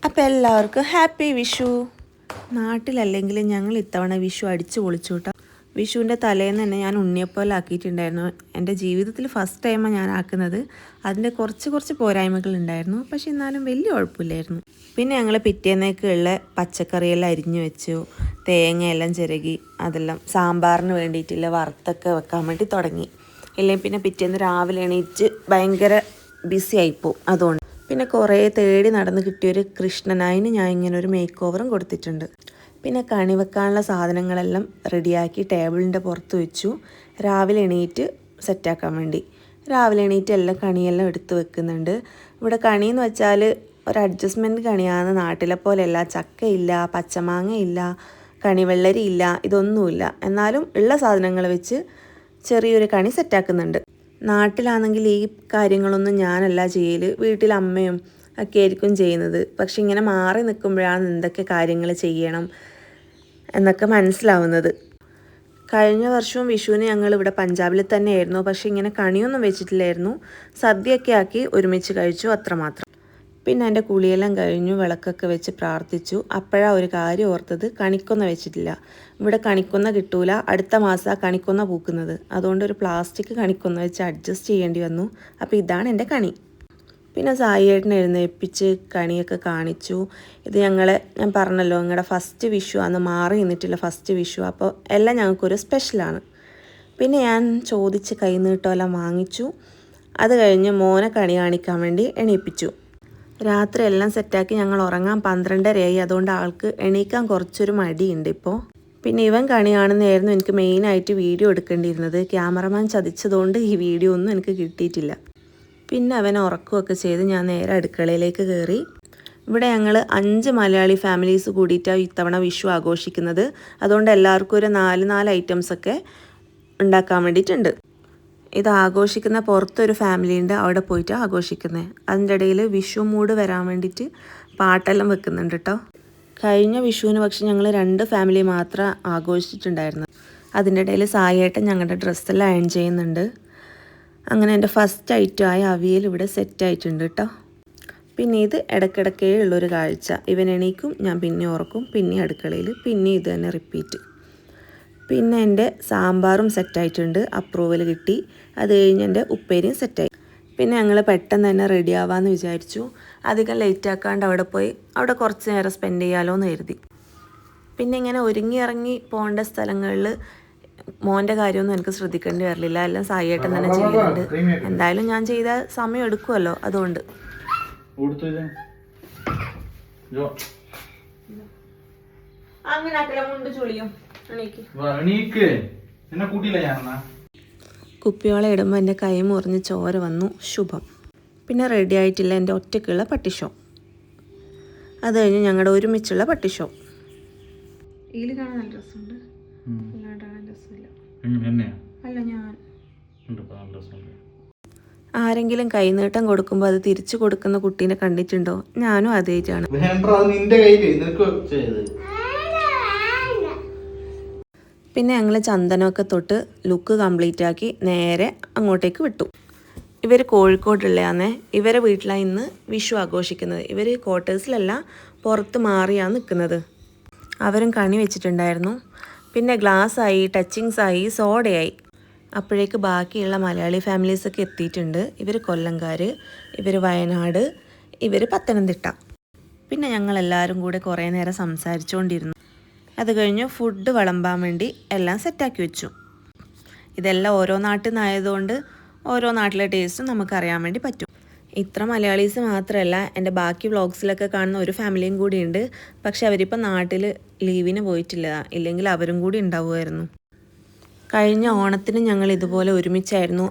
അപ്പോൾ എല്ലാവർക്കും ഹാപ്പി വിഷു. നാട്ടിലല്ലെങ്കിൽ ഞങ്ങൾ ഇത്തവണ വിഷു അടിച്ചു പൊളിച്ചു കേട്ടോ. വിഷുവിൻ്റെ തലേന്ന് തന്നെ ഞാൻ ഉണ്ണിയപ്പോലെ ആക്കിയിട്ടുണ്ടായിരുന്നു. എൻ്റെ ജീവിതത്തിൽ ഫസ്റ്റ് ടൈമാണ് ഞാൻ ആക്കുന്നത്. അതിൻ്റെ കുറച്ച് പോരായ്മകളുണ്ടായിരുന്നു, പക്ഷെ എന്നാലും വലിയ കുഴപ്പമില്ലായിരുന്നു. പിന്നെ ഞങ്ങൾ പിറ്റേന്നേക്കുള്ള പച്ചക്കറിയെല്ലാം അരിഞ്ഞു വെച്ചു, തേങ്ങയെല്ലാം ചിരകി അതെല്ലാം സാമ്പാറിന് വേണ്ടിയിട്ടുള്ള വറുത്തൊക്കെ വെക്കാൻ വേണ്ടി തുടങ്ങി. ഇല്ലെങ്കിൽ പിന്നെ പിറ്റേന്ന് രാവിലെ എണീറ്റ് ഭയങ്കര ബിസി ആയിപ്പോവും. അതുകൊണ്ട് പിന്നെ കുറേ തേടി നടന്ന് കിട്ടിയൊരു കൃഷ്ണനായിന് ഞാൻ ഇങ്ങനെ ഒരു മേക്ക് ഓവറും കൊടുത്തിട്ടുണ്ട്. പിന്നെ കണി വെക്കാനുള്ള സാധനങ്ങളെല്ലാം റെഡിയാക്കി ടേബിളിൻ്റെ പുറത്ത് വെച്ചു, രാവിലെ എണീറ്റ് സെറ്റാക്കാൻ വേണ്ടി. രാവിലെ എണീറ്റ് എല്ലാം കണിയെല്ലാം എടുത്ത് വെക്കുന്നുണ്ട്. ഇവിടെ കണിയെന്ന് വെച്ചാൽ ഒരു അഡ്ജസ്റ്റ്മെൻറ്റ് കണിയാണ്. നാട്ടിലെ പോലെയല്ല, ചക്കയില്ല, പച്ചമാങ്ങയില്ല, കണിവെള്ളരി ഇല്ല, ഇതൊന്നുമില്ല. എന്നാലും ഉള്ള സാധനങ്ങൾ വെച്ച് ചെറിയൊരു കണി സെറ്റാക്കുന്നുണ്ട്. നാട്ടിലാണെങ്കിൽ ഈ കാര്യങ്ങളൊന്നും ഞാനല്ല ചെയ്യൽ, വീട്ടിൽ അമ്മയും ഒക്കെ ആയിരിക്കും ചെയ്യുന്നത്. പക്ഷെ ഇങ്ങനെ മാറി നിൽക്കുമ്പോഴാണ് എന്തൊക്കെ കാര്യങ്ങൾ ചെയ്യണം എന്നൊക്കെ മനസ്സിലാവുന്നത്. കഴിഞ്ഞ വർഷവും വിഷുവിന് ഞങ്ങൾ ഇവിടെ പഞ്ചാബിൽ തന്നെയായിരുന്നു, പക്ഷെ ഇങ്ങനെ കണിയൊന്നും വെച്ചിട്ടില്ലായിരുന്നു. സദ്യയൊക്കെ ആക്കി ഒരുമിച്ച് കഴിച്ചു, അത്രമാത്രം. പിന്നെ എൻ്റെ കുളിയെല്ലാം കഴിഞ്ഞു, വിളക്കൊക്കെ വെച്ച് പ്രാർത്ഥിച്ചു. അപ്പോഴാണ് ഒരു കാര്യം ഓർത്തത്, കണിക്കൊന്ന വെച്ചിട്ടില്ല. ഇവിടെ കണിക്കൊന്ന കിട്ടൂല, അടുത്ത മാസമാണ് കണിക്കൊന്ന പൂക്കുന്നത്. അതുകൊണ്ട് ഒരു പ്ലാസ്റ്റിക് കണിക്കൊന്ന വെച്ച് അഡ്ജസ്റ്റ് ചെയ്യേണ്ടി വന്നു. അപ്പോൾ ഇതാണ് എൻ്റെ കണി. പിന്നെ സായിയേട്ടനെ എഴുന്നേൽപ്പിച്ച് കണിയൊക്കെ കാണിച്ചു. ഇത് ഞാൻ പറഞ്ഞല്ലോ, ഞങ്ങളുടെ ഫസ്റ്റ് വിഷു അന്ന് മാറി നിന്നിട്ടില്ല ഫസ്റ്റ് വിഷു. അപ്പോൾ എല്ലാം ഞങ്ങൾക്കൊരു സ്പെഷ്യലാണ്. പിന്നെ ഞാൻ ചോദിച്ച് കൈനീട്ടമെല്ലാം വാങ്ങിച്ചു. അത് കഴിഞ്ഞ് മോനെ കണി കാണിക്കാൻ വേണ്ടി എണീപ്പിച്ചു. രാത്രി എല്ലാം സെറ്റാക്കി ഞങ്ങൾ ഉറങ്ങാൻ 12:30 അതുകൊണ്ട് ആൾക്ക് എണീക്കാൻ കുറച്ചൊരു മടിയുണ്ട് ഇപ്പോൾ. പിന്നെ ഇവൻ കണി കാണുന്നതായിരുന്നു എനിക്ക് മെയിനായിട്ട് വീഡിയോ എടുക്കേണ്ടിയിരുന്നത്. ക്യാമറമാൻ ചതിച്ചതുകൊണ്ട് ഈ വീഡിയോ ഒന്നും എനിക്ക് കിട്ടിയിട്ടില്ല. പിന്നെ അവനെ ഉറക്കുകയൊക്കെ ചെയ്ത് ഞാൻ നേരെ അടുക്കളയിലേക്ക് കയറി. ഇവിടെ ഞങ്ങൾ 5 മലയാളി ഫാമിലീസ് കൂടിയിട്ടാണ് ഇത്തവണ വിഷു ആഘോഷിക്കുന്നത്. അതുകൊണ്ട് എല്ലാവർക്കും ഒരു 4 ഐറ്റംസൊക്കെ ഉണ്ടാക്കാൻ വേണ്ടിയിട്ടുണ്ട്. ഇത് ആഘോഷിക്കുന്ന പുറത്തൊരു ഫാമിലി ഉണ്ട്, അവിടെ പോയിട്ട് ആഘോഷിക്കുന്നത്. അതിൻ്റെ ഇടയിൽ വിഷു മൂഡ് വരാൻ വേണ്ടിയിട്ട് പാട്ടെല്ലാം വെക്കുന്നുണ്ട് കേട്ടോ. കഴിഞ്ഞ വിഷുവിന് പക്ഷെ ഞങ്ങൾ 2 ഫാമിലി മാത്രം ആഘോഷിച്ചിട്ടുണ്ടായിരുന്നു. അതിൻ്റെ ഇടയിൽ സായിയേട്ടൻ ഞങ്ങളുടെ ഡ്രസ്സെല്ലാം അയൺ ചെയ്യുന്നുണ്ട്. അങ്ങനെ എൻ്റെ ഫസ്റ്റ് ഐറ്റമായ അവിയൽ ഇവിടെ സെറ്റായിട്ടുണ്ട് കേട്ടോ. പിന്നെ ഇത് ഇടയ്ക്കിടയ്ക്കേ ഉള്ളൊരു കാഴ്ച. ഇവൻ എണീക്കും, ഞാൻ പിന്നെ ഉറക്കും, പിന്നെ അടുക്കളയിൽ, പിന്നെ ഇത് തന്നെ റിപ്പീറ്റ്. പിന്നെ എൻ്റെ സാമ്പാറും സെറ്റായിട്ടുണ്ട്, അപ്രൂവൽ കിട്ടി. അത് കഴിഞ്ഞ് എൻ്റെ ഉപ്പേരിയും സെറ്റായി. പിന്നെ ഞങ്ങൾ പെട്ടെന്ന് തന്നെ റെഡി ആവാമെന്ന് വിചാരിച്ചു. അധികം ലേറ്റ് ആക്കാണ്ട് അവിടെ പോയി അവിടെ കുറച്ച് നേരം സ്പെൻഡ് ചെയ്യാമല്ലോ എന്ന് കരുതി. പിന്നെ ഇങ്ങനെ ഒരുങ്ങി ഇറങ്ങി പോകേണ്ട സ്ഥലങ്ങളിൽ മോൻ്റെ കാര്യമൊന്നും എനിക്ക് ശ്രദ്ധിക്കേണ്ടി വരില്ല, എല്ലാം സായിയേട്ടൻ തന്നെ ചെയ്യുന്നുണ്ട്. എന്തായാലും ഞാൻ ചെയ്ത സമയം എടുക്കുമല്ലോ, അതുകൊണ്ട്. അങ്ങനെ മുണ്ട് ചുളിയും കുപ്പിയോളം ഇടുമ്പോൾ എൻ്റെ കൈ മുറിഞ്ഞ് ചോര വന്നു, ശുഭം. പിന്നെ റെഡി ആയിട്ടില്ല എൻ്റെ ഒറ്റയ്ക്കുള്ള പട്ടിഷോ. അത് കഴിഞ്ഞ് ഞങ്ങളുടെ ഒരുമിച്ചുള്ള പട്ടിഷോ. ഇതിൽ കാണാൻ നല്ല രസമുണ്ട്, അല്ല ഞാൻ ആരെങ്കിലും കൈനീട്ടം കൊടുക്കുമ്പോൾ അത് തിരിച്ചു കൊടുക്കുന്ന കുട്ടീനെ കണ്ടിട്ടുണ്ടോ? ഞാനും അതേറ്റാണ്. പിന്നെ ഞങ്ങൾ ചന്ദനമൊക്കെ തൊട്ട് ലുക്ക് കംപ്ലീറ്റ് ആക്കി നേരെ അങ്ങോട്ടേക്ക് വിട്ടു. ഇവർ കോഴിക്കോടുള്ളതാണേ. ഇവരെ വീട്ടിലാണ് ഇന്ന് വിഷു ആഘോഷിക്കുന്നത്. ഇവർ ക്വാർട്ടേഴ്സിലല്ല, പുറത്ത് മാറിയാണ് നിൽക്കുന്നത്. അവരും കണി വെച്ചിട്ടുണ്ടായിരുന്നു. പിന്നെ ഗ്ലാസ്സായി, ടച്ചിങ്സായി, സോഡയായി. അപ്പോഴേക്ക് ബാക്കിയുള്ള മലയാളി ഫാമിലീസൊക്കെ എത്തിയിട്ടുണ്ട്. ഇവർ കൊല്ലംകാർ, ഇവർ വയനാട്, ഇവർ പത്തനംതിട്ട. പിന്നെ ഞങ്ങളെല്ലാവരും കൂടെ കുറേ നേരം സംസാരിച്ചുകൊണ്ടിരുന്നു. അത് കഴിഞ്ഞ് ഫുഡ് വിളമ്പാൻ വേണ്ടി എല്ലാം സെറ്റാക്കി വെച്ചു. ഇതെല്ലാം ഓരോ നാട്ടിൽ നിന്നായതുകൊണ്ട് ഓരോ നാട്ടിലെ ടേസ്റ്റും നമുക്കറിയാൻ വേണ്ടി പറ്റും. ഇത്ര മലയാളീസ് മാത്രമല്ല, എൻ്റെ ബാക്കി വ്ളോഗ്സിലൊക്കെ കാണുന്ന ഒരു ഫാമിലിയും കൂടി ഉണ്ട്. പക്ഷെ അവരിപ്പോൾ നാട്ടിൽ ലീവിന് പോയിട്ടില്ല, ഇല്ലെങ്കിൽ അവരും കൂടി ഉണ്ടാവുമായിരുന്നു. കഴിഞ്ഞ ഓണത്തിന് ഞങ്ങൾ ഇതുപോലെ ഒരുമിച്ചായിരുന്നു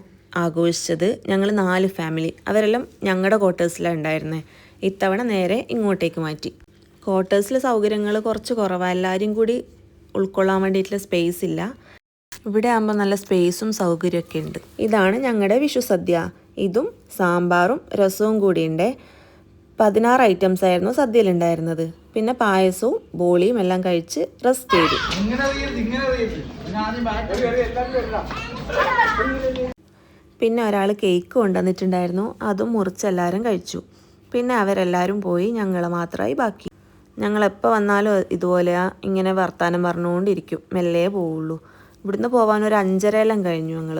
ആഘോഷിച്ചത്. ഞങ്ങൾ 4 ഫാമിലി, അവരെല്ലാം ഞങ്ങളുടെ ക്വാർട്ടേഴ്സിലാണ് ഉണ്ടായിരുന്നത്. ഇത്തവണ നേരെ ഇങ്ങോട്ടേക്ക് മാറ്റി. ക്വാർട്ടേഴ്സിലെ സൗകര്യങ്ങൾ കുറച്ച് കുറവാണ്, എല്ലാവരും കൂടി ഉൾക്കൊള്ളാൻ വേണ്ടിയിട്ടുള്ള സ്പേസ് ഇല്ല. ഇവിടെ ആകുമ്പോൾ നല്ല സ്പേസും സൗകര്യമൊക്കെ ഉണ്ട്. ഇതാണ് ഞങ്ങളുടെ വിഷു സദ്യ. ഇതും സാമ്പാറും രസവും കൂടിയുണ്ട്. 16 ഐറ്റംസ് ആയിരുന്നു സദ്യയിലുണ്ടായിരുന്നത്. പിന്നെ പായസവും ബോളിയും എല്ലാം കഴിച്ച് റെസ്റ്റ് ചെയ്തു. പിന്നെ ഒരാൾ കേക്ക് കൊണ്ടുവന്നിട്ടുണ്ടായിരുന്നു, അതും മുറിച്ച് എല്ലാവരും കഴിച്ചു. പിന്നെ അവരെല്ലാവരും പോയി, ഞങ്ങൾ മാത്രമായി ബാക്കി. ഞങ്ങളെപ്പോൾ വന്നാലും ഇതുപോലെ ഇങ്ങനെ വർത്താനം പറഞ്ഞുകൊണ്ടിരിക്കും, മെല്ലെ പോവുള്ളൂ. ഇവിടുന്ന് പോകാൻ ഒരു 5:30 കഴിഞ്ഞു ഞങ്ങൾ.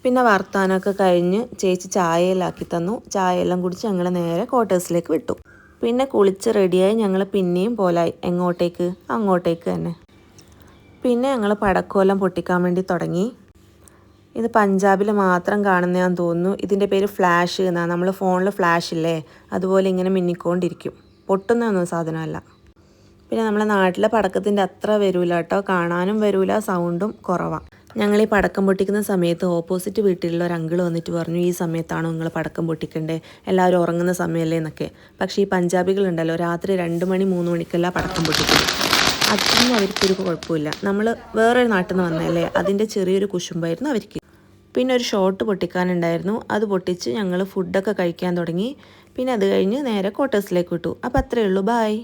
പിന്നെ വർത്താനമൊക്കെ കഴിഞ്ഞ് ചേച്ചി ചായയിലാക്കി തന്നു. ചായയെല്ലാം കുടിച്ച് ഞങ്ങൾ നേരെ ക്വാർട്ടേഴ്സിലേക്ക് വിട്ടു. പിന്നെ കുളിച്ച് റെഡിയായി ഞങ്ങൾ പിന്നെയും പോലായി. എങ്ങോട്ടേക്ക്? അങ്ങോട്ടേക്ക് തന്നെ. പിന്നെ ഞങ്ങൾ പടക്കോലം പൊട്ടിക്കാൻ വേണ്ടി തുടങ്ങി. ഇത് പഞ്ചാബിൽ മാത്രം കാണുന്നതാണെന്ന് തോന്നുന്നു. ഇതിൻ്റെ പേര് ഫ്ലാഷ് എന്നാണ്. നമ്മൾ ഫോണിൽ ഫ്ലാഷ് ഇല്ലേ, അതുപോലെ ഇങ്ങനെ മിന്നിക്കൊണ്ടിരിക്കും. പൊട്ടുന്നൊന്നും സാധനമല്ല. പിന്നെ നമ്മളെ നാട്ടിലെ പടക്കത്തിൻ്റെ അത്ര വരില്ല കേട്ടോ, കാണാനും വരില്ല, സൗണ്ടും കുറവാണ്. ഞങ്ങൾ ഈ പടക്കം പൊട്ടിക്കുന്ന സമയത്ത് ഓപ്പോസിറ്റ് വീട്ടിലുള്ള ഒരു അങ്കിൾ വന്നിട്ട് പറഞ്ഞു, ഈ സമയത്താണോ നിങ്ങൾ പടക്കം പൊട്ടിക്കണ്ടേ, എല്ലാവരും ഉറങ്ങുന്ന സമയമല്ലേ എന്നൊക്കെ. പക്ഷേ ഈ പഞ്ചാബികളുണ്ടല്ലോ, രാത്രി 2 മണി 3 മണിക്കെല്ലാം പടക്കം പൊട്ടിക്കും. അതൊന്നും അവർക്കൊരു കുഴപ്പമില്ല. നമ്മൾ വേറൊരു നാട്ടിൽ നിന്ന് വന്നതല്ലേ, അതിൻ്റെ ചെറിയൊരു കുശുമ്പായിരുന്നു അവർക്ക്. പിന്നെ ഒരു ഷോട്ട് പൊട്ടിക്കാനുണ്ടായിരുന്നു, അത് പൊട്ടിച്ച് ഞങ്ങൾ ഫുഡൊക്കെ കഴിക്കാൻ തുടങ്ങി. പിന്നെ അത് കഴിഞ്ഞ് നേരെ ക്വാർട്ടേഴ്സിലേക്ക് വിട്ടു. അപ്പോൾ അത്രയേ ഉള്ളൂ, ബായ്.